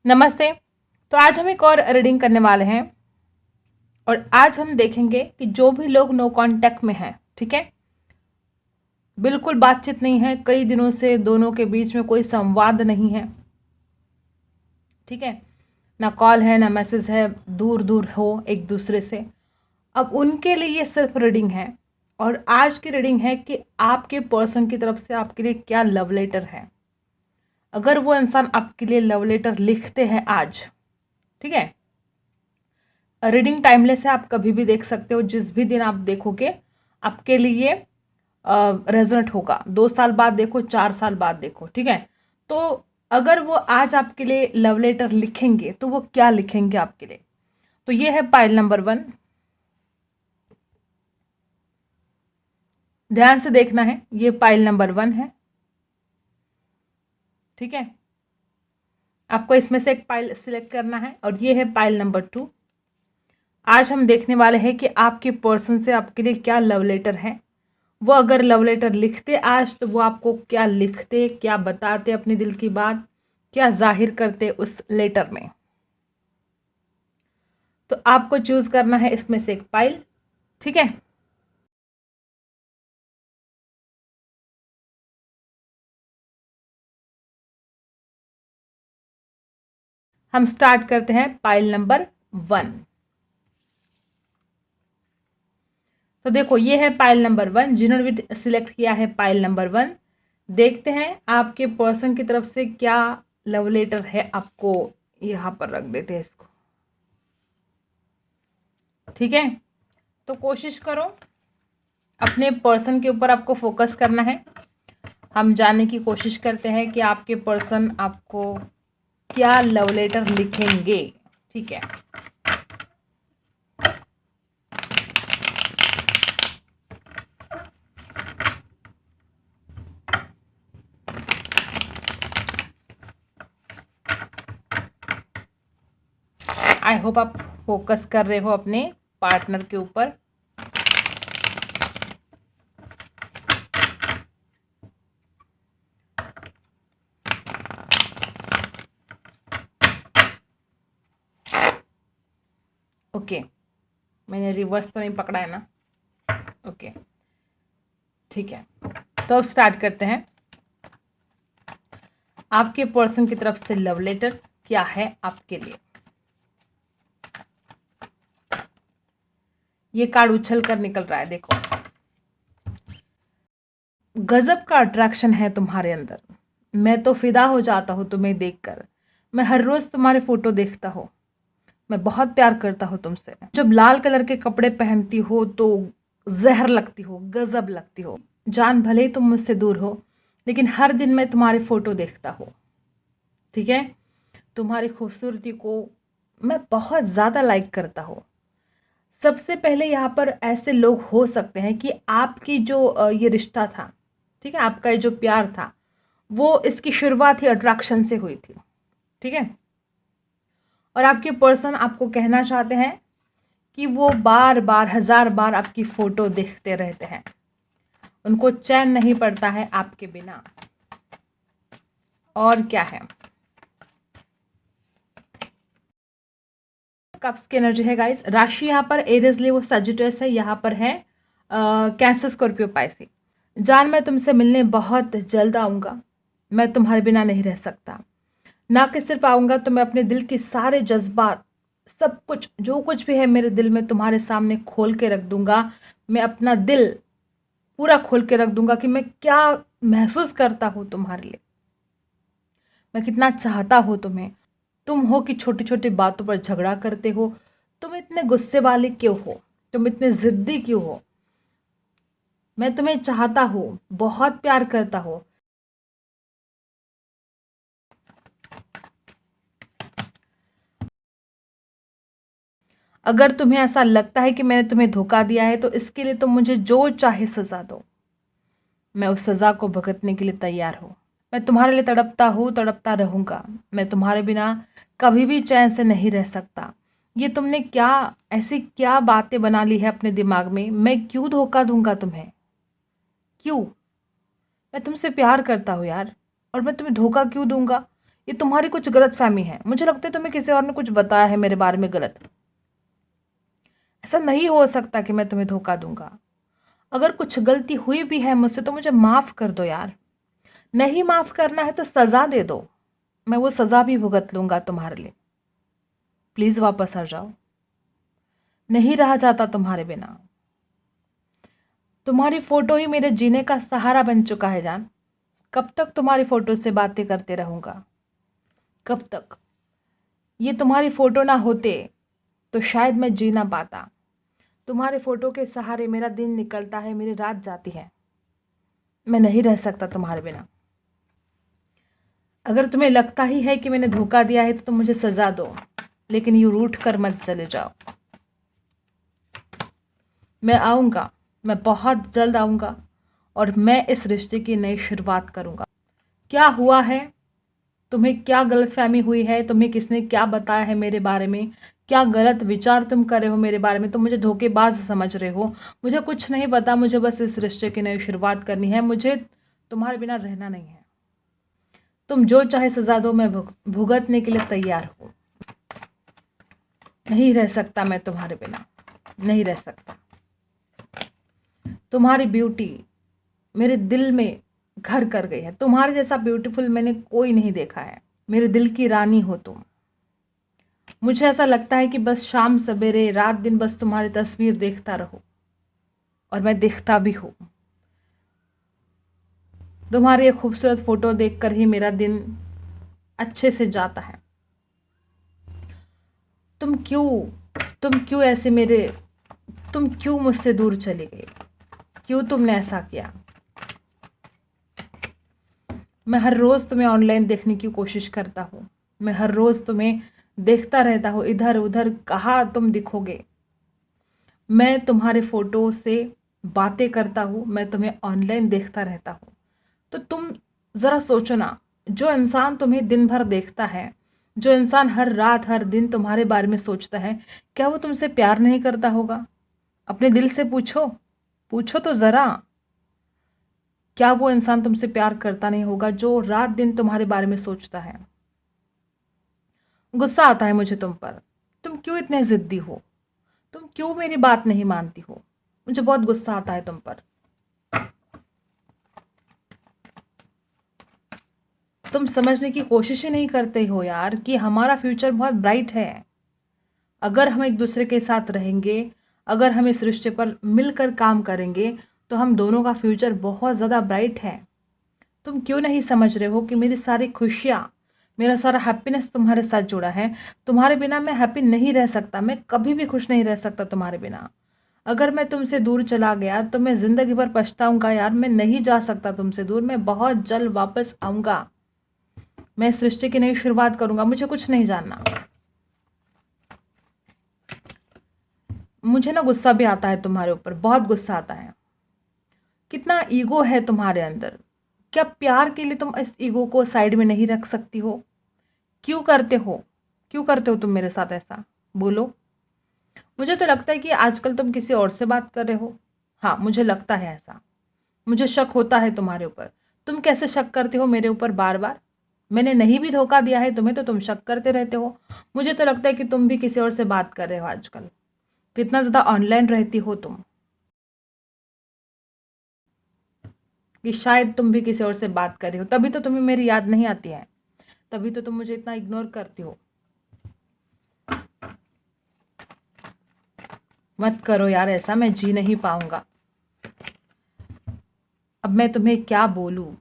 नमस्ते। तो आज हम एक और रीडिंग करने वाले हैं और आज हम देखेंगे कि जो भी लोग नो कांटेक्ट में हैं, ठीक है, बिल्कुल बातचीत नहीं है, कई दिनों से दोनों के बीच में कोई संवाद नहीं है, ठीक है, ना कॉल है ना मैसेज है, दूर दूर हो एक दूसरे से। अब उनके लिए ये सिर्फ रीडिंग है और आज की रीडिंग है कि आपके पर्सन की तरफ से आपके लिए क्या लव लेटर है। अगर वो इंसान आपके लिए लव लेटर लिखते हैं आज, ठीक है, रीडिंग टाइमलेस है, आप कभी भी देख सकते हो, जिस भी दिन आप देखोगे आपके लिए रेजोनेट होगा। 2 साल बाद देखो, 4 साल बाद देखो, ठीक है। तो अगर वो आज आपके लिए लव लेटर लिखेंगे तो वो क्या लिखेंगे आपके लिए। तो ये है पाइल नंबर 1। ध्यान से देखना है, ये पाइल नंबर 1 है, ठीक है। आपको इसमें से एक पाइल सिलेक्ट करना है और ये है पाइल नंबर 2। आज हम देखने वाले हैं कि आपके पर्सन से आपके लिए क्या लव लेटर है। वो अगर लव लेटर लिखते आज तो वो आपको क्या लिखते, क्या बताते अपने दिल की बात, क्या जाहिर करते उस लेटर में। तो आपको चूज करना है इसमें से एक पाइल, ठीक है। हम स्टार्ट करते हैं पाइल नंबर 1। तो देखो ये है पाइल नंबर 1। जिन्होंने भी सिलेक्ट किया है पाइल नंबर 1, देखते हैं आपके पर्सन की तरफ से क्या लव लेटर है आपको। यहां पर रख देते हैं इसको, ठीक है। तो कोशिश करो, अपने पर्सन के ऊपर आपको फोकस करना है। हम जानने की कोशिश करते हैं कि आपके पर्सन आपको क्या लव लेटर लिखेंगे, ठीक है। आई होप आप फोकस कर रहे हो अपने पार्टनर के ऊपर। ओके, मैंने रिवर्स तो नहीं पकड़ा है ना। ओके, ठीक है। तो अब स्टार्ट करते हैं। आपके पर्सन की तरफ से लव लेटर क्या है आपके लिए। ये कार्ड उछल कर निकल रहा है, देखो। गजब का अट्रैक्शन है तुम्हारे अंदर। मैं तो फिदा हो जाता हूँ तुम्हें देखकर। मैं हर रोज तुम्हारे फोटो देखता हूँ। मैं बहुत प्यार करता हूँ तुमसे। जब लाल कलर के कपड़े पहनती हो तो जहर लगती हो, गजब लगती हो। जान भले ही तुम मुझसे दूर हो, लेकिन हर दिन मैं तुम्हारे फोटो देखता हूँ, ठीक है। तुम्हारी खूबसूरती को मैं बहुत ज़्यादा लाइक करता हूँ। सबसे पहले यहाँ पर ऐसे लोग हो सकते हैं कि आपकी जो ये रिश्ता था, ठीक है, आपका ये जो प्यार था, वो इसकी शुरुआत ही अट्रैक्शन से हुई थी, ठीक है। और आपके पर्सन आपको कहना चाहते हैं कि वो बार बार, हजार बार आपकी फोटो देखते रहते हैं। उनको चैन नहीं पड़ता है आपके बिना। और क्या है, कप्स की एनर्जी है गाइस। राशि यहाँ पर एरीज लिए वो सजिटेरियस है, यहाँ पर है कैंसर, स्कॉर्पियो, पाइसी। जान, मैं तुमसे मिलने बहुत जल्द आऊँगा। मैं तुम्हारे बिना नहीं रह सकता। ना कि सिर्फ आऊँगा तो मैं अपने दिल के सारे जज्बात, सब कुछ जो कुछ भी है मेरे दिल में तुम्हारे सामने खोल के रख दूंगा। मैं अपना दिल पूरा खोल के रख दूंगा कि मैं क्या महसूस करता हूँ तुम्हारे लिए, मैं कितना चाहता हूँ तुम्हें। तुम हो कि छोटी छोटी बातों पर झगड़ा करते हो। तुम इतने गुस्से वाले क्यों हो, तुम इतने जिद्दी क्यों हो। मैं तुम्हें चाहता हूँ, बहुत प्यार करता हूँ। अगर तुम्हें ऐसा लगता है कि मैंने तुम्हें धोखा दिया है तो इसके लिए तुम मुझे जो चाहे सजा दो, मैं उस सजा को भुगतने के लिए तैयार हूँ। मैं तुम्हारे लिए तड़पता हूँ, तड़पता रहूंगा। मैं तुम्हारे बिना कभी भी चैन से नहीं रह सकता। ये तुमने क्या, ऐसी क्या बातें बना ली है अपने दिमाग में। मैं क्यों धोखा दूंगा तुम्हें, क्यों। मैं तुमसे प्यार करता हूँ यार, और मैं तुम्हें धोखा क्यों दूंगा। ये तुम्हारी कुछ गलत फहमी है। मुझे लगता है तुम्हें किसी और ने कुछ बताया है मेरे बारे में गलत। ऐसा नहीं हो सकता कि मैं तुम्हें धोखा दूंगा। अगर कुछ गलती हुई भी है मुझसे तो मुझे माफ़ कर दो यार। नहीं माफ़ करना है तो सज़ा दे दो, मैं वो सज़ा भी भुगत लूंगा तुम्हारे लिए। प्लीज़ वापस आ जाओ, नहीं रहा जाता तुम्हारे बिना। तुम्हारी फ़ोटो ही मेरे जीने का सहारा बन चुका है जान। कब तक तुम्हारी फ़ोटो से बातें करते रहूँगा, कब तक? ये तुम्हारी फ़ोटो ना होते तो शायद मैं जी ना पाता। तुम्हारे फ़ोटो के सहारे मेरा दिन निकलता है, मेरी रात जाती है। मैं नहीं रह सकता तुम्हारे बिना। अगर तुम्हें लगता ही है कि मैंने धोखा दिया है तो तुम मुझे सज़ा दो, लेकिन यूँ रूठ कर मत चले जाओ। मैं आऊँगा, मैं बहुत जल्द आऊँगा और मैं इस रिश्ते की नई शुरुआत करूँगा। क्या हुआ है, तुम्हें क्या गलतफहमी हुई है, तुम्हें किसने क्या बताया है मेरे बारे में, क्या गलत विचार तुम कर रहे हो मेरे बारे में, तुम मुझे धोखेबाज समझ रहे हो। मुझे कुछ नहीं पता, मुझे बस इस रिश्ते की नई शुरुआत करनी है। मुझे तुम्हारे बिना रहना नहीं है। तुम जो चाहे सज़ा दो, मैं भुगतने के लिए तैयार हूँ। नहीं रह सकता मैं तुम्हारे बिना, नहीं रह सकता। तुम्हारी ब्यूटी मेरे दिल में घर कर गई है। तुम्हारे जैसा ब्यूटीफुल मैंने कोई नहीं देखा है। मेरे दिल की रानी हो तुम। मुझे ऐसा लगता है कि बस शाम सवेरे रात दिन बस तुम्हारी तस्वीर देखता रहो, और मैं देखता भी हूँ। तुम्हारी ये खूबसूरत फोटो देखकर ही मेरा दिन अच्छे से जाता है। तुम क्यों ऐसे तुम क्यों मुझसे दूर चले गए? क्यों तुमने ऐसा किया? मैं हर रोज़ तुम्हें ऑनलाइन देखने की कोशिश करता हूँ। मैं हर रोज़ तुम्हें देखता रहता हूँ, इधर उधर कहाँ तुम दिखोगे। मैं तुम्हारे फ़ोटो से बातें करता हूँ, मैं तुम्हें ऑनलाइन देखता रहता हूँ। तो तुम ज़रा सोचो ना, जो इंसान तुम्हें दिन भर देखता है, जो इंसान हर रात हर दिन तुम्हारे बारे में सोचता है, क्या वो तुमसे प्यार नहीं करता होगा? अपने दिल से पूछो, पूछो तो ज़रा। क्या वो इंसान तुमसे प्यार करता नहीं होगा जो रात दिन तुम्हारे बारे में सोचता है? गुस्सा आता है मुझे तुम पर। तुम क्यों इतने ज़िद्दी हो? तुम क्यों मेरी बात नहीं मानती हो? मुझे बहुत गुस्सा आता है तुम पर। तुम समझने की कोशिश ही नहीं करते हो यार कि हमारा फ्यूचर बहुत ब्राइट है। अगर हम एक दूसरे के साथ रहेंगे, अगर हम इस रिश्ते पर मिलकर काम करेंगे, तो हम दोनों का फ्यूचर बहुत ज़्यादा ब्राइट है। तुम क्यों नहीं समझ रहे हो कि मेरी सारी खुशियाँ, मेरा सारा हैप्पीनेस तुम्हारे साथ जुड़ा है। तुम्हारे बिना मैं हैप्पी नहीं रह सकता, मैं कभी भी खुश नहीं रह सकता तुम्हारे बिना। अगर मैं तुमसे दूर चला गया तो मैं ज़िंदगी भर पछताऊंगा यार। मैं नहीं जा सकता तुमसे दूर, मैं बहुत जल्द वापस आऊँगा। मैं इस रिश्ते की नई शुरुआत करूँगा, मुझे कुछ नहीं जानना। मुझे ना गुस्सा भी आता है तुम्हारे ऊपर, बहुत गुस्सा आता है। कितना ईगो है तुम्हारे अंदर। क्या प्यार के लिए तुम इस ईगो को साइड में नहीं रख सकती हो? क्यों करते हो, क्यों करते हो तुम मेरे साथ ऐसा? बोलो। मुझे तो लगता है कि आजकल तुम किसी और से बात कर रहे हो। हाँ, मुझे लगता है ऐसा। मुझे शक होता है तुम्हारे ऊपर। तुम कैसे शक करते हो मेरे ऊपर बार बार? मैंने नहीं भी धोखा दिया है तुम्हें तो तुम शक करते रहते हो। मुझे तो लगता है कि तुम भी किसी और से बात कर रहे हो आजकल। कितना ज़्यादा ऑनलाइन रहती हो तुम, कि शायद तुम भी किसी और से बात कर रही हो, तभी तो तुम्हें मेरी याद नहीं आती है, तभी तो तुम मुझे इतना इग्नोर करती हो। मत करो यार ऐसा, मैं जी नहीं पाऊंगा। अब मैं तुम्हें क्या बोलूं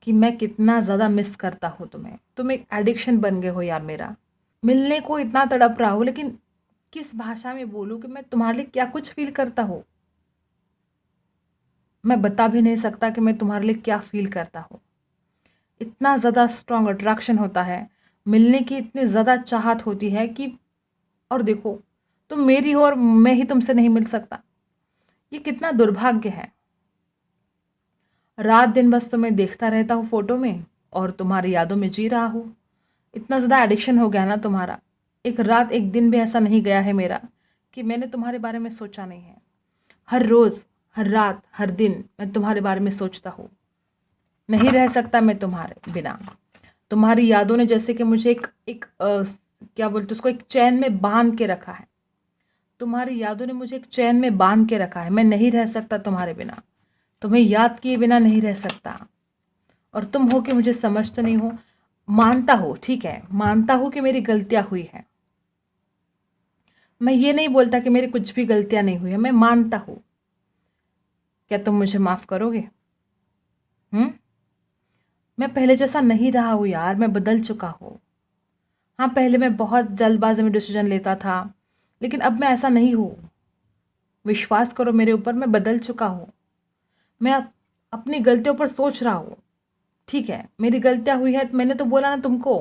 कि मैं कितना ज़्यादा मिस करता हूँ तुम्हें। तुम एक एडिक्शन बन गए हो यार मेरा। मिलने को इतना तड़प रहा हूँ, लेकिन किस भाषा में बोलूँ कि मैं तुम्हारे लिए क्या कुछ फील करता हूँ। मैं बता भी नहीं सकता कि मैं तुम्हारे लिए क्या फील करता हूँ। इतना ज़्यादा स्ट्रॉन्ग अट्रैक्शन होता है, मिलने की इतनी ज़्यादा चाहत होती है कि, और देखो, तुम मेरी हो और मैं ही तुमसे नहीं मिल सकता। ये कितना दुर्भाग्य है। रात दिन बस तुम्हें देखता रहता हूँ फोटो में और तुम्हारी यादों में जी रहा हूँ। इतना ज़्यादा एडिक्शन हो गया ना तुम्हारा। एक रात एक दिन भी ऐसा नहीं गया है मेरा कि मैंने तुम्हारे बारे में सोचा नहीं है। हर रोज़ हर रात हर दिन मैं तुम्हारे बारे में सोचता हूँ। नहीं रह सकता मैं तुम्हारे बिना। तुम्हारी यादों ने जैसे कि मुझे क्या बोलते उसको, एक चैन में बांध के रखा है। तुम्हारी यादों ने मुझे एक चैन में बांध के रखा है। मैं नहीं रह सकता तुम्हारे बिना, तुम्हें याद किए बिना नहीं रह सकता। और तुम हो कि मुझे समझते नहीं हो। मानता हो, ठीक है, मानता हो कि मेरी गलतियां हुई है। मैं ये नहीं बोलता कि मेरी कुछ भी गलतियां नहीं हुई है, मैं मानता हूं। क्या तुम मुझे माफ करोगे? मैं पहले जैसा नहीं रहा हूं यार, मैं बदल चुका हूं। हाँ, पहले मैं बहुत जल्दबाजी में डिसीजन लेता था, लेकिन अब मैं ऐसा नहीं हूं। विश्वास करो मेरे ऊपर, मैं बदल चुका हूं। मैं अपनी गलतियों पर सोच रहा हूं। ठीक है, मेरी गलतियां हुई है, मैंने तो बोला ना तुमको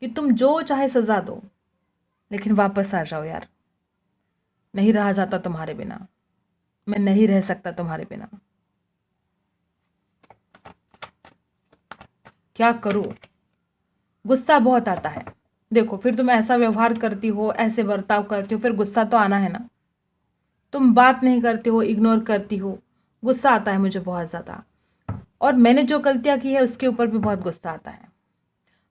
कि तुम जो चाहे सजा दो, लेकिन वापस आ जाओ यार। नहीं रहा जाता तुम्हारे बिना, मैं नहीं रह सकता तुम्हारे बिना। क्या करूं? गुस्सा बहुत आता है। देखो, फिर तुम ऐसा व्यवहार करती हो, ऐसे बर्ताव करती हो, फिर गुस्सा तो आना है ना। तुम बात नहीं करती हो, इग्नोर करती हो, गुस्सा आता है मुझे बहुत ज़्यादा। और मैंने जो गलतियां की है उसके ऊपर भी बहुत गुस्सा आता है।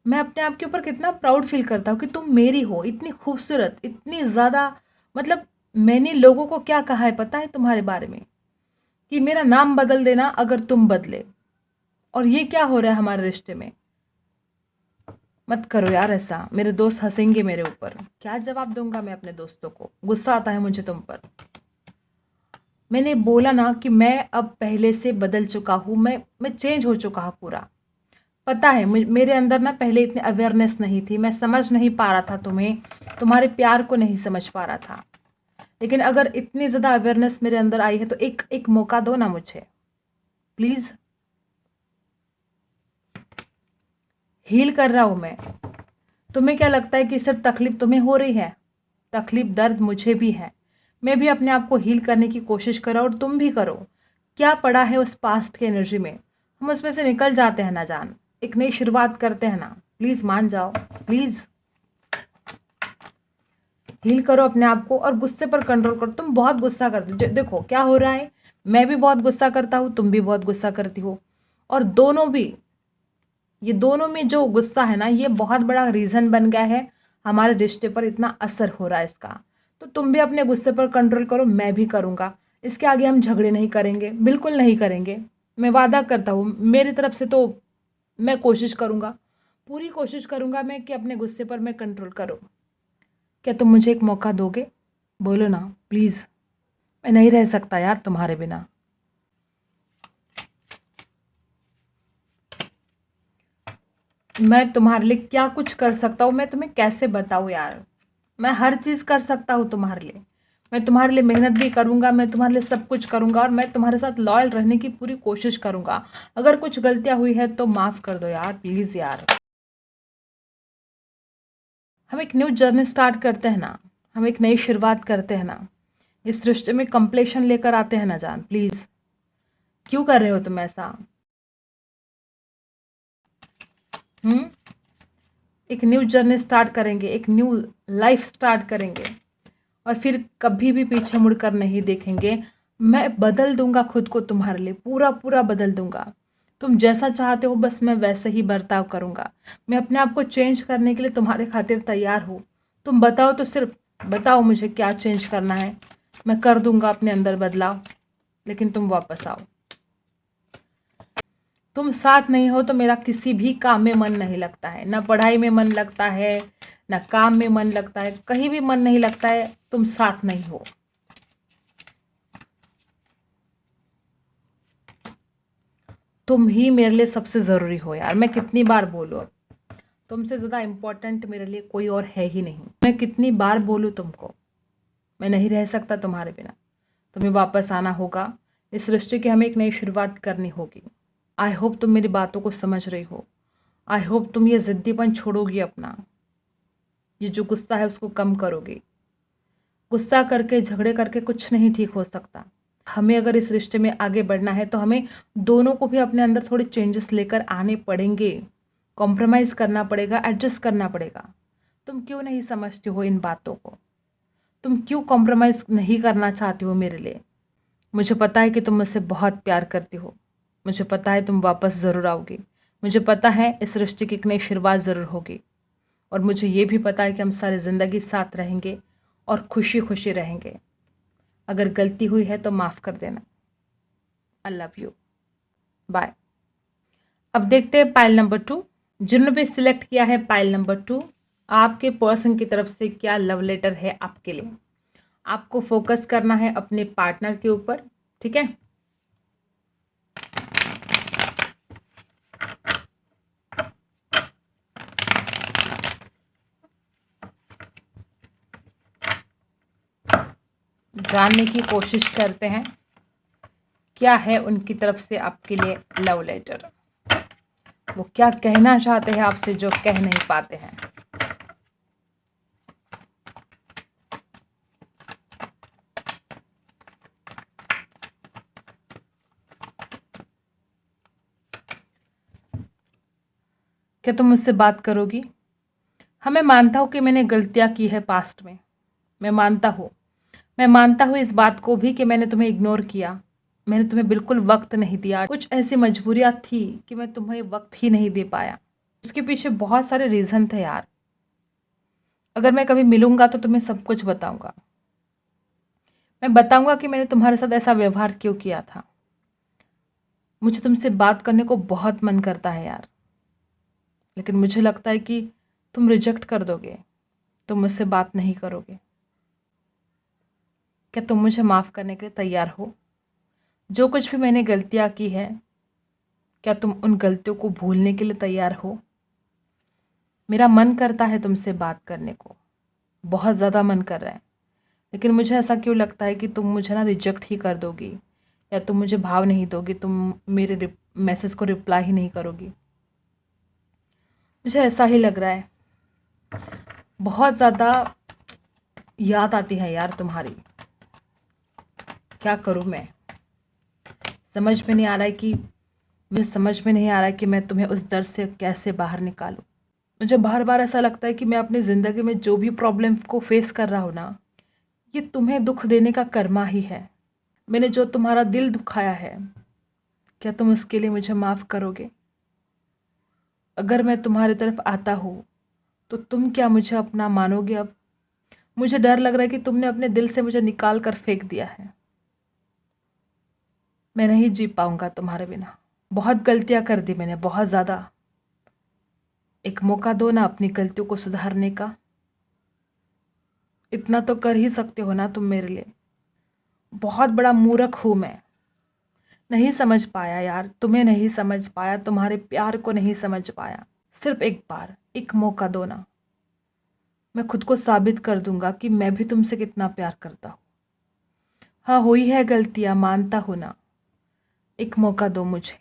मैं अपने आप के ऊपर कितना प्राउड फील करता हूँ कि तुम मेरी हो, इतनी खूबसूरत, इतनी ज़्यादा। मतलब मैंने लोगों को क्या कहा है पता है तुम्हारे बारे में? कि मेरा नाम बदल देना अगर तुम बदले। और ये क्या हो रहा है हमारे रिश्ते में? मत करो यार ऐसा, मेरे दोस्त हंसेंगे मेरे ऊपर। क्या जवाब दूंगा मैं अपने दोस्तों को? गुस्सा आता है मुझे तुम पर। मैंने बोला ना कि मैं अब पहले से बदल चुका हूँ, मैं चेंज हो चुका हूँ पूरा। पता है मेरे अंदर ना पहले इतनी अवेयरनेस नहीं थी, मैं समझ नहीं पा रहा था तुम्हें, तुम्हारे प्यार को नहीं समझ पा रहा था। लेकिन अगर इतनी ज़्यादा अवेयरनेस मेरे अंदर आई है तो एक एक मौका दो ना मुझे, प्लीज़। हील कर रहा हूँ मैं। तुम्हें क्या लगता है कि सिर्फ तकलीफ तुम्हें हो रही है? तकलीफ, दर्द मुझे भी है। मैं भी अपने आप को हील करने की कोशिश करो और तुम भी करो। क्या पड़ा है उस पास्ट की एनर्जी में? हम उसमें से निकल जाते हैं ना जान, एक नई शुरुआत करते हैं ना। प्लीज़ मान जाओ, प्लीज़। हील करो अपने आप को और गुस्से पर कंट्रोल करो। तुम बहुत गुस्सा करते हो, देखो क्या हो रहा है। मैं भी बहुत गुस्सा करता हूँ, तुम भी बहुत गुस्सा करती हो। और दोनों भी, ये दोनों में जो गुस्सा है ना, ये बहुत बड़ा रीज़न बन गया है हमारे रिश्ते पर, इतना असर हो रहा है इसका। तो तुम भी अपने गुस्से पर कंट्रोल करो, मैं भी करूँगा। इसके आगे हम झगड़े नहीं करेंगे, बिल्कुल नहीं करेंगे। मैं वादा करता हूँ मेरी तरफ से तो मैं कोशिश करूँगा, पूरी कोशिश करूँगा मैं कि अपने गुस्से पर मैं कंट्रोल करूँ। क्या तुम मुझे एक मौका दोगे? बोलो ना प्लीज़। मैं नहीं रह सकता यार तुम्हारे बिना। मैं तुम्हारे लिए क्या कुछ कर सकता हूँ, मैं तुम्हें कैसे बताऊँ यार। मैं हर चीज़ कर सकता हूँ तुम्हारे लिए। मैं तुम्हारे लिए मेहनत भी करूँगा, मैं तुम्हारे लिए सब कुछ करूँगा, और मैं तुम्हारे साथ लॉयल रहने की पूरी कोशिश करूँगा। अगर कुछ गलतियाँ हुई है तो माफ़ कर दो यार, प्लीज़ यार। हम एक न्यू जर्नी स्टार्ट करते हैं ना, हम एक नई शुरुआत करते हैं ना। इस रिश्ते में कंप्लेशन लेकर आते हैं ना जान, प्लीज़। क्यों कर रहे हो तुम ऐसा? हम्म एक न्यू जर्नी स्टार्ट करेंगे, एक न्यू लाइफ स्टार्ट करेंगे, और फिर कभी भी पीछे मुड़कर नहीं देखेंगे। मैं बदल दूंगा खुद को तुम्हारे लिए, पूरा पूरा बदल दूंगा। तुम जैसा चाहते हो बस मैं वैसे ही बर्ताव करूंगा। मैं अपने आप को चेंज करने के लिए तुम्हारे खातिर तैयार हूँ। तुम बताओ तो, सिर्फ बताओ मुझे क्या चेंज करना है, मैं कर दूंगा अपने अंदर बदलाव। लेकिन तुम वापस आओ। तुम साथ नहीं हो तो मेरा किसी भी काम में मन नहीं लगता है, ना पढ़ाई में मन लगता है, ना काम में मन लगता है, कहीं भी मन नहीं लगता है। तुम साथ नहीं हो। तुम ही मेरे लिए सबसे ज़रूरी हो यार। मैं कितनी बार बोलूँ, तुमसे ज़्यादा इम्पोर्टेंट मेरे लिए कोई और है ही नहीं। मैं कितनी बार बोलूँ तुमको, मैं नहीं रह सकता तुम्हारे बिना। तुम्हें वापस आना होगा, इस रिश्ते की हमें एक नई शुरुआत करनी होगी। आई होप तुम मेरी बातों को समझ रही हो। आई होप तुम ये ज़िद्दीपन छोड़ोगी अपना, ये जो गुस्सा है उसको कम करोगी। गुस्सा करके, झगड़े करके कुछ नहीं ठीक हो सकता। हमें अगर इस रिश्ते में आगे बढ़ना है तो हमें दोनों को भी अपने अंदर थोड़े चेंजेस लेकर आने पड़ेंगे। कॉम्प्रोमाइज़ करना पड़ेगा, एडजस्ट करना पड़ेगा। तुम क्यों नहीं समझते हो इन बातों को? तुम क्यों कॉम्प्रोमाइज़ नहीं करना चाहते हो मेरे लिए? मुझे पता है कि तुम मुझसे बहुत प्यार करती हो, मुझे पता है तुम वापस ज़रूर आओगी। मुझे पता है इस रिश्ते की एक नई शुरुआत ज़रूर होगी, और मुझे ये भी पता है कि हम सारी ज़िंदगी साथ रहेंगे और खुशी खुशी रहेंगे। अगर गलती हुई है तो माफ़ कर देना। I love you, bye. अब देखते हैं पाइल नंबर 2। जिन्होंने भी सिलेक्ट किया है पाइल नंबर 2, आपके पर्सन की तरफ से क्या लव लेटर है आपके लिए। आपको फोकस करना है अपने पार्टनर के ऊपर, ठीक है। जानने की कोशिश करते हैं क्या है उनकी तरफ से आपके लिए लव लेटर। वो क्या कहना चाहते हैं आपसे जो कह नहीं पाते हैं। क्या तुम मुझसे बात करोगी? हाँ, मैं मानता हूँ कि मैंने गलतियाँ की है पास्ट में। मैं मानता हूँ इस बात को भी कि मैंने तुम्हें इग्नोर किया। मैंने तुम्हें बिल्कुल वक्त नहीं दिया। कुछ ऐसी मजबूरियाँ थी कि मैं तुम्हें वक्त ही नहीं दे पाया। उसके पीछे बहुत सारे रीज़न थे यार। अगर मैं कभी मिलूंगा तो तुम्हें सब कुछ बताऊंगा। मैं बताऊंगा कि मैंने तुम्हारे साथ ऐसा व्यवहार क्यों किया था। मुझे तुमसे बात करने को बहुत मन करता है यार, लेकिन मुझे लगता है कि तुम रिजेक्ट कर दोगे, तुम मुझसे बात नहीं करोगे। क्या तुम मुझे माफ़ करने के लिए तैयार हो? जो कुछ भी मैंने गलतियाँ की है, क्या तुम उन गलतियों को भूलने के लिए तैयार हो? मेरा मन करता है तुमसे बात करने को, बहुत ज़्यादा मन कर रहा है, लेकिन मुझे ऐसा क्यों लगता है कि तुम मुझे ना रिजेक्ट ही कर दोगी, या तुम मुझे भाव नहीं दोगी, तुम मेरे मैसेज को रिप्लाई ही नहीं करोगी। मुझे ऐसा ही लग रहा है। बहुत ज़्यादा याद आती है यार तुम्हारी। क्या करूँ मैं? समझ में नहीं आ रहा है कि मैं तुम्हें उस दर्द से कैसे बाहर निकालूं। मुझे बार बार ऐसा लगता है कि मैं अपनी ज़िंदगी में जो भी प्रॉब्लम को फेस कर रहा हूँ ना, ये तुम्हें दुख देने का कर्मा ही है। मैंने जो तुम्हारा दिल दुखाया है, क्या तुम उसके लिए मुझे माफ़ करोगे? अगर मैं तुम्हारी तरफ आता हूँ तो तुम क्या मुझे अपना मानोगे? अब मुझे डर लग रहा है कि तुमने अपने दिल से मुझे निकाल कर फेंक दिया है। मैं नहीं जी पाऊंगा तुम्हारे बिना। बहुत गलतियां कर दी मैंने, बहुत ज़्यादा। एक मौका दो ना अपनी गलतियों को सुधारने का। इतना तो कर ही सकते हो ना तुम मेरे लिए। बहुत बड़ा मूर्ख हूँ मैं। नहीं समझ पाया यार, तुम्हें नहीं समझ पाया, तुम्हारे प्यार को नहीं समझ पाया। सिर्फ एक बार एक मौका दो ना, मैं खुद को साबित कर दूंगा कि मैं भी तुमसे कितना प्यार करता हूँ। हाँ, हुई है गलतियां, मानता हूँ ना। एक मौका दो मुझे।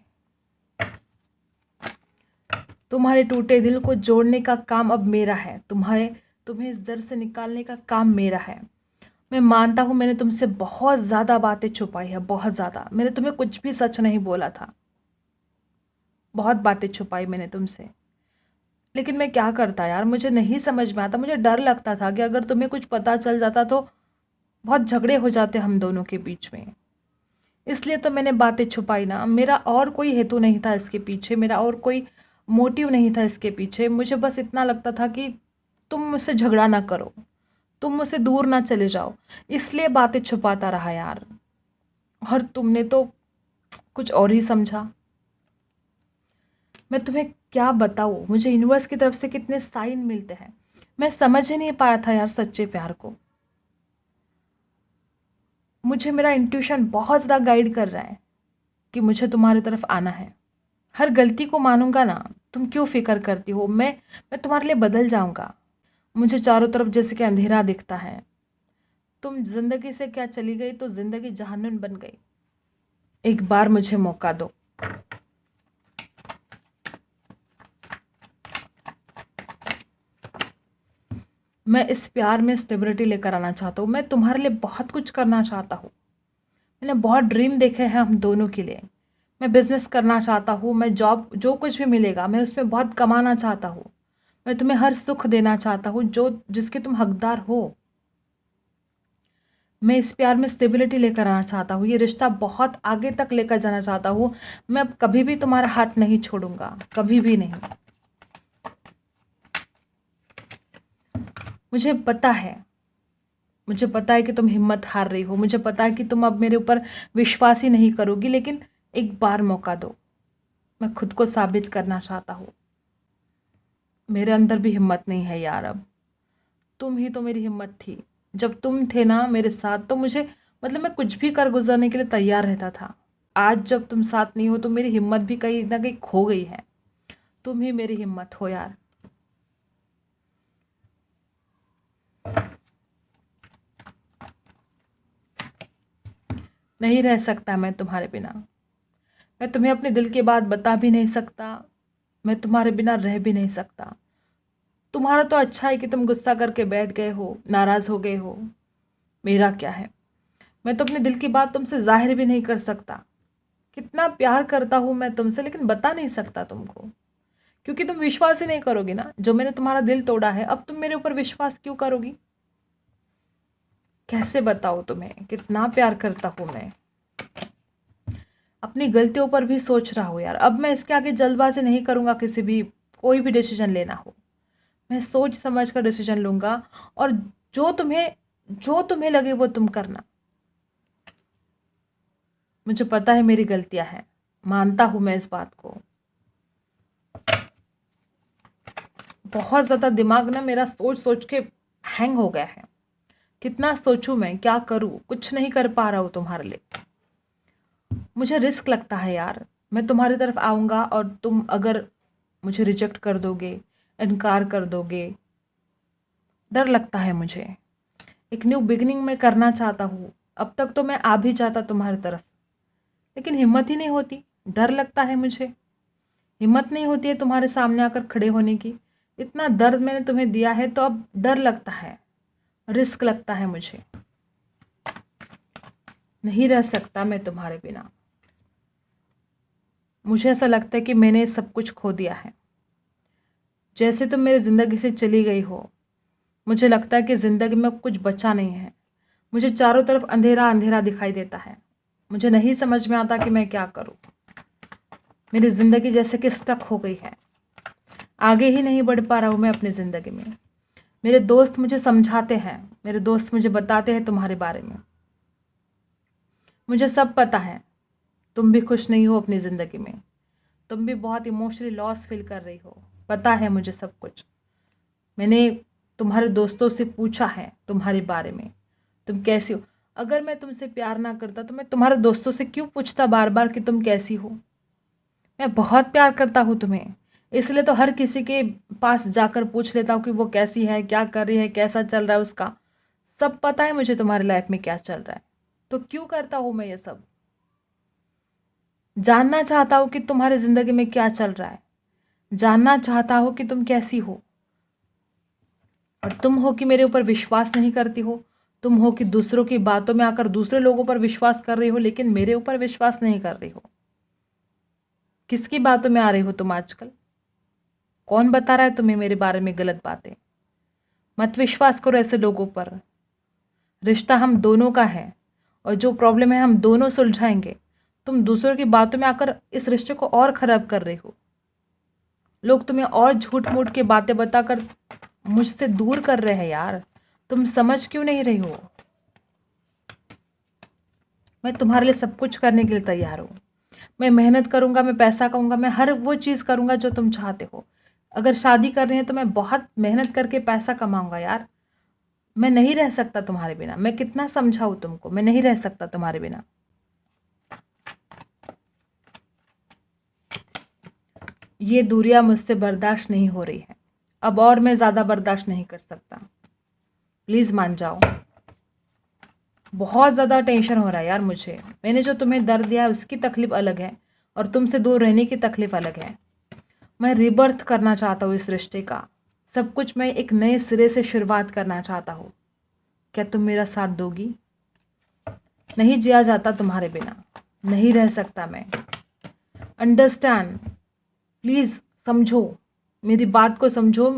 तुम्हारे टूटे दिल को जोड़ने का काम अब मेरा है। तुम्हें इस दर्द से निकालने का काम मेरा है। मैं मानता हूँ मैंने तुमसे बहुत ज़्यादा बातें छुपाई है, बहुत ज़्यादा। मैंने तुम्हें कुछ भी सच नहीं बोला था, बहुत बातें छुपाई मैंने तुमसे। लेकिन मैं क्या करता यार, मुझे नहीं समझ में आता। मुझे डर लगता था कि अगर तुम्हें कुछ पता चल जाता तो बहुत झगड़े हो जाते हम दोनों के बीच में। इसलिए तो मैंने बातें छुपाई ना। मेरा और कोई हेतु नहीं था इसके पीछे, मेरा और कोई मोटिव नहीं था इसके पीछे। मुझे बस इतना लगता था कि तुम मुझसे झगड़ा ना करो, तुम मुझसे दूर ना चले जाओ, इसलिए बातें छुपाता रहा यार। और तुमने तो कुछ और ही समझा। मैं तुम्हें क्या बताऊँ, मुझे यूनिवर्स की तरफ से कितने साइन मिलते हैं, मैं समझ ही नहीं पाया था यार सच्चे प्यार को। मुझे मेरा इंट्यूशन बहुत ज़्यादा गाइड कर रहा है कि मुझे तुम्हारी तरफ आना है। हर गलती को मानूंगा ना। तुम क्यों फिक्र करती हो? मैं तुम्हारे लिए बदल जाऊंगा। मुझे चारों तरफ जैसे कि अंधेरा दिखता है। तुम जिंदगी से क्या चली गई तो जिंदगी जहन्नुम बन गई। एक बार मुझे मौका दो। मैं इस प्यार में स्टेबिलिटी लेकर आना चाहता हूँ। मैं तुम्हारे लिए बहुत कुछ करना चाहता हूँ। मैंने बहुत ड्रीम देखे हैं हम दोनों के लिए। मैं बिजनेस करना चाहता हूँ, मैं जॉब, जो कुछ भी मिलेगा मैं उसमें बहुत कमाना चाहता हूँ। मैं तुम्हें हर सुख देना चाहता हूँ जो जिसके तुम हकदार हो। मैं इस प्यार में स्टेबिलिटी लेकर आना चाहता हूँ, ये रिश्ता बहुत आगे तक लेकर जाना चाहता हूँ। मैं अब कभी भी तुम्हारा हाथ नहीं छोड़ूंगा, कभी भी नहीं। मुझे पता है कि तुम हिम्मत हार रही हो, मुझे पता है कि तुम अब मेरे ऊपर विश्वास ही नहीं करोगी, लेकिन एक बार मौका दो। मैं खुद को साबित करना चाहता हूँ। मेरे अंदर भी हिम्मत नहीं है यार अब। तुम ही तो मेरी हिम्मत थी। जब तुम थे ना मेरे साथ, तो मुझे मतलब मैं कुछ भी कर गुजरने के लिए तैयार रहता था। आज जब तुम साथ नहीं हो तो मेरी हिम्मत भी कहीं ना कहीं खो गई है। तुम ही मेरी हिम्मत हो यार। नहीं रह सकता मैं तुम्हारे बिना। मैं तुम्हें अपने दिल की बात बता भी नहीं सकता। मैं तुम्हारे बिना रह भी नहीं सकता। तुम्हारा तो अच्छा है कि तुम गुस्सा करके बैठ गए हो, नाराज हो गए हो। मेरा क्या है? मैं तो अपने दिल की बात तुमसे जाहिर भी नहीं कर सकता। कितना प्यार करता हूं मैं तुमसे, लेकिन बता नहीं सकता तुमको, क्योंकि तुम विश्वास ही नहीं करोगी ना। जो मैंने तुम्हारा दिल तोड़ा है, अब तुम मेरे ऊपर विश्वास क्यों करोगी? कैसे बताओ तुम्हें कितना प्यार करता हूं मैं। अपनी गलतियों पर भी सोच रहा हूं यार। अब मैं इसके आगे जल्दबाजी नहीं करूंगा। कोई भी डिसीजन लेना हो, मैं सोच समझ कर डिसीजन लूंगा। और जो तुम्हें जो तुम्हें लगे वो तुम करना। मुझे पता है मेरी गलतियां हैं, मानता हूं मैं इस बात को। बहुत ज़्यादा दिमाग ना मेरा सोच सोच के हैंग हो गया है। कितना सोचूं मैं, क्या करूं, कुछ नहीं कर पा रहा हूं तुम्हारे लिए। मुझे रिस्क लगता है यार। मैं तुम्हारी तरफ आऊंगा और तुम अगर मुझे रिजेक्ट कर दोगे, इनकार कर दोगे, डर लगता है मुझे। एक न्यू बिगिनिंग मैं करना चाहता हूँ। अब तक तो मैं आ भी जाता तुम्हारी तरफ, लेकिन हिम्मत ही नहीं होती। डर लगता है मुझे। हिम्मत नहीं होती है तुम्हारे सामने आकर खड़े होने की। इतना दर्द मैंने तुम्हें दिया है, तो अब डर लगता है, रिस्क लगता है मुझे। नहीं रह सकता मैं तुम्हारे बिना। मुझे ऐसा लगता है कि मैंने सब कुछ खो दिया है। जैसे तुम मेरी ज़िंदगी से चली गई हो, मुझे लगता है कि ज़िंदगी में अब कुछ बचा नहीं है। मुझे चारों तरफ अंधेरा अंधेरा दिखाई देता है। मुझे नहीं समझ में आता कि मैं क्या करूं। मेरी ज़िंदगी जैसे कि स्टक हो गई है। आगे ही नहीं बढ़ पा रहा हूं मैं अपनी ज़िंदगी में। मेरे दोस्त मुझे समझाते हैं, मेरे दोस्त मुझे बताते हैं तुम्हारे बारे में। मुझे सब पता है। तुम भी खुश नहीं हो अपनी ज़िंदगी में। तुम भी बहुत इमोशनली लॉस फील कर रही हो। पता है मुझे सब कुछ। मैंने तुम्हारे दोस्तों से पूछा है तुम्हारे बारे में, तुम कैसी हो। अगर मैं तुमसे प्यार ना करता तो मैं तुम्हारे दोस्तों से क्यों पूछता बार बार कि तुम कैसी हो। मैं बहुत प्यार करता हूँ तुम्हें, इसलिए तो हर किसी के पास जाकर पूछ लेता हूँ कि वो कैसी है, क्या कर रही है, कैसा चल रहा है उसका। सब पता है मुझे तुम्हारी लाइफ में क्या चल रहा है। तो क्यों करता हूँ मैं ये सब? जानना चाहता हूँ कि तुम्हारी जिंदगी में क्या चल रहा है। जानना चाहता हूँ कि तुम कैसी हो। और तुम हो कि मेरे ऊपर विश्वास नहीं करती हो। तुम हो कि दूसरों की बातों में आकर दूसरे लोगों पर विश्वास कर रही हो, लेकिन मेरे ऊपर विश्वास नहीं कर रही हो। किसकी बातों में आ रही हो तुम आजकल? कौन बता रहा है तुम्हें मेरे बारे में गलत बातें? मत विश्वास करो ऐसे लोगों पर। रिश्ता हम दोनों का है, और जो प्रॉब्लम है हम दोनों सुलझाएंगे। तुम दूसरों की बातों में आकर इस रिश्ते को और खराब कर रही हो। लोग तुम्हें और झूठ मूठ के बातें बताकर मुझसे दूर कर रहे हैं यार। तुम समझ क्यों नहीं रही हो? मैं तुम्हारे लिए सब कुछ करने के लिए तैयार हूँ। मैं मेहनत करूंगा, मैं पैसा कमाऊंगा, मैं हर वो चीज़ करूंगा जो तुम चाहते हो। अगर शादी करनी है तो मैं बहुत मेहनत करके पैसा कमाऊंगा यार। मैं नहीं रह सकता तुम्हारे बिना। मैं कितना समझाऊं तुमको, मैं नहीं रह सकता तुम्हारे बिना। ये दूरियां मुझसे बर्दाश्त नहीं हो रही है। अब और मैं ज़्यादा बर्दाश्त नहीं कर सकता। प्लीज़ मान जाओ। बहुत ज़्यादा टेंशन हो रहा है यार मुझे। मैंने जो तुम्हें दर्द दिया है उसकी तकलीफ अलग है, और तुमसे दूर रहने की तकलीफ अलग है। मैं रिबर्थ करना चाहता हूँ इस रिश्ते का। सब कुछ मैं एक नए सिरे से शुरुआत करना चाहता हूँ। क्या तुम मेरा साथ दोगी? नहीं जिया जाता तुम्हारे बिना। नहीं रह सकता मैं। अंडरस्टैंड, प्लीज़ समझो। मेरी बात को समझो,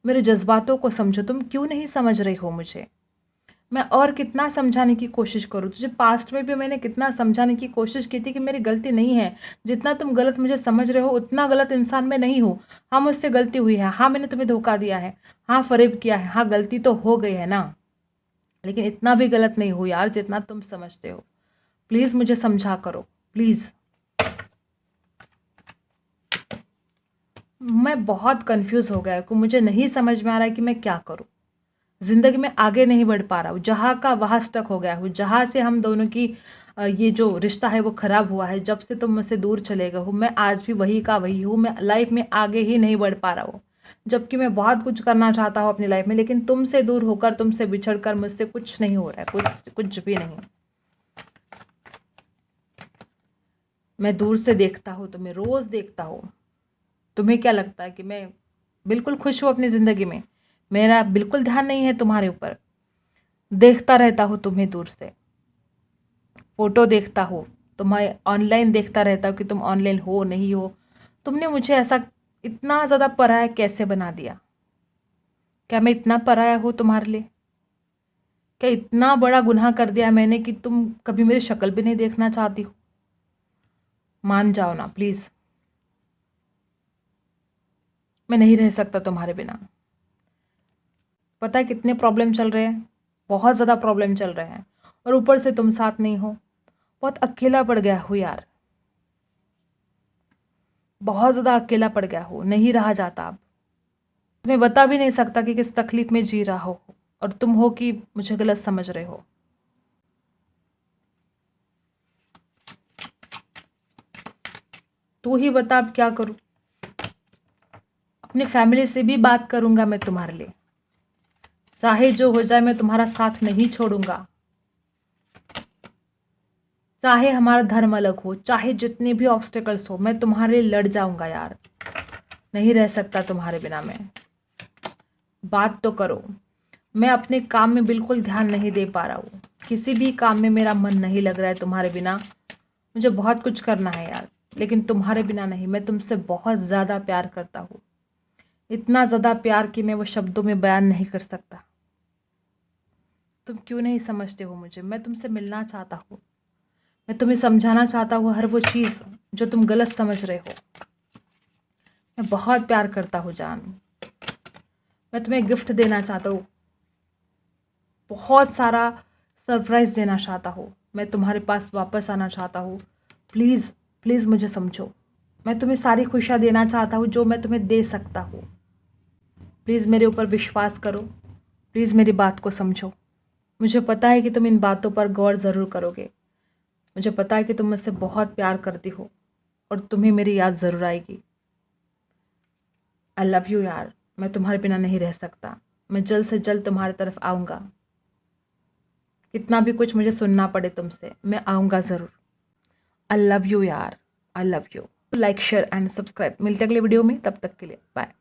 मेरे जज्बातों को समझो। तुम क्यों नहीं समझ रही हो मुझे? मैं और कितना समझाने की कोशिश करूँ तुझे। पास्ट में भी मैंने कितना समझाने की कोशिश की थी कि मेरी गलती नहीं है। जितना तुम गलत मुझे समझ रहे हो उतना गलत इंसान मैं नहीं हूँ। हाँ, मुझसे गलती हुई है। हाँ, मैंने तुम्हें धोखा दिया है। हाँ, फरेब किया है। हाँ, गलती तो हो गई है ना, लेकिन इतना भी गलत नहीं हो यार जितना तुम समझते हो। प्लीज़ मुझे समझा करो, प्लीज़। मैं बहुत कंफ्यूज हो गया हूँ, मुझे नहीं समझ में आ रहा है कि मैं क्या करूँ। ज़िंदगी में आगे नहीं बढ़ पा रहा हूँ, जहाँ का वहाँ स्टक हो गया हूँ। जहाँ से हम दोनों की ये जो रिश्ता है वो ख़राब हुआ है, जब से तुम मुझसे दूर चले गए हो, मैं आज भी वही का वही हूँ। मैं लाइफ में आगे ही नहीं बढ़ पा रहा हूँ, जबकि मैं बहुत कुछ करना चाहता हूँ अपनी लाइफ में, लेकिन तुमसे दूर होकर, तुमसे बिछड़ कर मुझसे कुछ नहीं हो रहा है, कुछ भी नहीं। मैं दूर से देखता हूँ, तुम्हें रोज़ देखता हूँ। तुम्हें क्या लगता है कि मैं बिल्कुल खुश हूँ अपनी ज़िंदगी में? मेरा बिल्कुल ध्यान नहीं है तुम्हारे ऊपर। देखता रहता हूँ तुम्हें दूर से, फ़ोटो देखता हूँ, तुम्हें ऑनलाइन देखता रहता हूँ कि तुम ऑनलाइन हो नहीं हो। तुमने मुझे ऐसा इतना ज़्यादा पराया कैसे बना दिया? क्या मैं इतना पराया हूँ तुम्हारे लिए? क्या इतना बड़ा गुनाह कर दिया मैंने कि तुम कभी मेरी शक्ल भी नहीं देखना चाहती हो? मान जाओ ना प्लीज़। मैं नहीं रह सकता तुम्हारे बिना। पता है कितने प्रॉब्लम चल रहे हैं, बहुत ज़्यादा प्रॉब्लम चल रहे हैं, और ऊपर से तुम साथ नहीं हो। बहुत अकेला पड़ गया हूँ यार, बहुत ज़्यादा अकेला पड़ गया हूँ, नहीं रहा जाता अब। तुम्हें बता भी नहीं सकता कि किस तकलीफ में जी रहा हो, और तुम हो कि मुझे गलत समझ रहे हो। तू ही बता अब क्या करूँ। अपनी फैमिली से भी बात करूंगा मैं तुम्हारे लिए, चाहे जो हो जाए मैं तुम्हारा साथ नहीं छोड़ूंगा। चाहे हमारा धर्म अलग हो, चाहे जितने भी ऑब्स्टेकल्स हो, मैं तुम्हारे लिए लड़ जाऊंगा यार। नहीं रह सकता तुम्हारे बिना मैं। बात तो करो। मैं अपने काम में बिल्कुल ध्यान नहीं दे पा रहा हूँ, किसी भी काम में मेरा मन नहीं लग रहा है तुम्हारे बिना। मुझे बहुत कुछ करना है यार, लेकिन तुम्हारे बिना नहीं। मैं तुमसे बहुत ज़्यादा प्यार करता हूँ, इतना ज़्यादा प्यार कि मैं वो शब्दों में बयान नहीं कर सकता। तुम क्यों नहीं समझते हो मुझे? मैं तुमसे मिलना चाहता हूँ, मैं तुम्हें समझाना चाहता हूँ हर वो चीज़ जो तुम गलत समझ रहे हो। मैं बहुत प्यार करता हूँ जान। मैं तुम्हें गिफ्ट देना चाहता हूँ, बहुत सारा सरप्राइज़ देना चाहता हूँ। मैं तुम्हारे पास वापस आना चाहता हूँ। प्लीज़ प्लीज़ मुझे समझो। मैं तुम्हें सारी खुशियाँ देना चाहता हूँ जो मैं तुम्हें दे सकता हूँ। प्लीज़ मेरे ऊपर विश्वास करो, प्लीज़ मेरी बात को समझो। मुझे पता है कि तुम इन बातों पर गौर ज़रूर करोगे। मुझे पता है कि तुम मुझसे बहुत प्यार करती हो, और तुम्हें मेरी याद ज़रूर आएगी। आई लव यू यार। मैं तुम्हारे बिना नहीं रह सकता। मैं जल्द से जल्द तुम्हारी तरफ आऊँगा, कितना भी कुछ मुझे सुनना पड़े तुमसे, मैं आऊँगा ज़रूर। आई लव यू यार, आई love you. Like share and subscribe. मिलते अगले वीडियो में, तब तक के लिए बाय।